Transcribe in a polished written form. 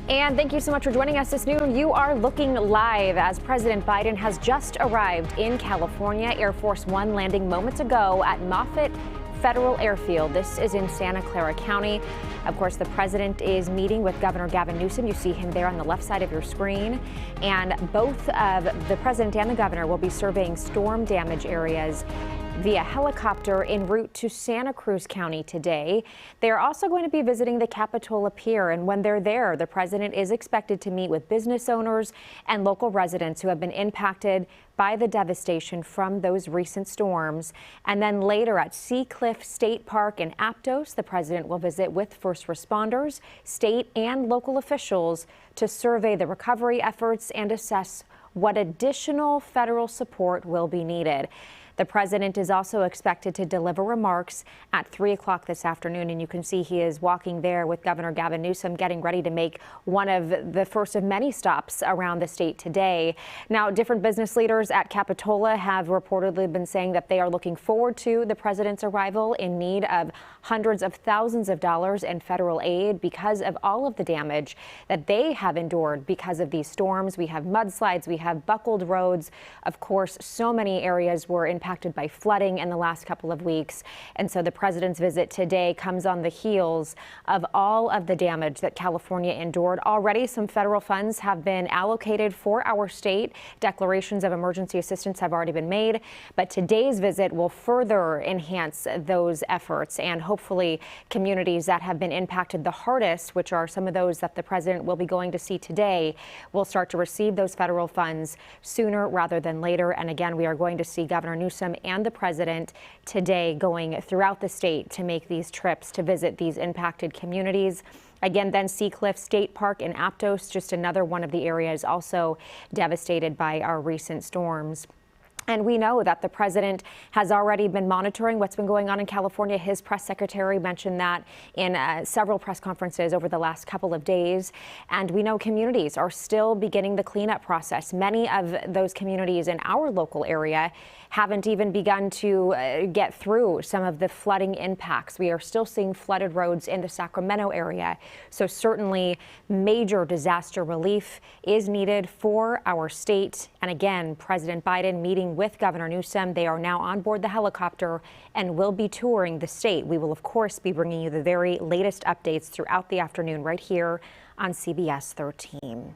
And thank you so much for joining us this noon. You are looking live as President Biden has just arrived in California. Air Force One landing moments ago at Moffett Federal Airfield. This is in Santa Clara County. Of course, the president is meeting with Governor Gavin Newsom. You see him there on the left side of your screen. And both of the president and the governor will be surveying storm damage areas via helicopter en route to Santa Cruz County today. They are also going to be visiting the Capitola Pier, and when they're there, the president is expected to meet with business owners and local residents who have been impacted by the devastation from those recent storms. And then later at Seacliff State Park in Aptos, the president will visit with first responders, state and local officials to survey the recovery efforts and assess what additional federal support will be needed. The president is also expected to deliver remarks at 3 o'clock this afternoon, and you can see he is walking there with Governor Gavin Newsom, getting ready to make one of the first of many stops around the state today. Now, different business leaders at Capitola have reportedly been saying that they are looking forward to the president's arrival in need of hundreds of thousands of dollars in federal aid because of all of the damage that they have endured because of these storms. We have mudslides, we have buckled roads. Of course, so many areas were impacted by flooding in the last couple of weeks. And so the president's visit today comes on the heels of all of the damage that California endured. Already some federal funds have been allocated for our state. Declarations of emergency assistance have already been made, but today's visit will further enhance those efforts, and hopefully communities that have been impacted the hardest, which are some of those that the president will be going to see today, will start to receive those federal funds sooner rather than later. And again, we are going to see Governor Newsom and the president today going throughout the state to make these trips to visit these impacted communities. Again, then Seacliff State Park in Aptos, just another one of the areas also devastated by our recent storms. And we know that the president has already been monitoring what's been going on in California. His press secretary mentioned that in several press conferences over the last couple of days. And we know communities are still beginning the cleanup process. Many of those communities in our local area haven't even begun to get through some of the flooding impacts. We are still seeing flooded roads in the Sacramento area. So certainly major disaster relief is needed for our state. And again, President Biden meeting with Governor Newsom. They are now on board the helicopter and will be touring the state. We will, of course, be bringing you the very latest updates throughout the afternoon right here on CBS 13.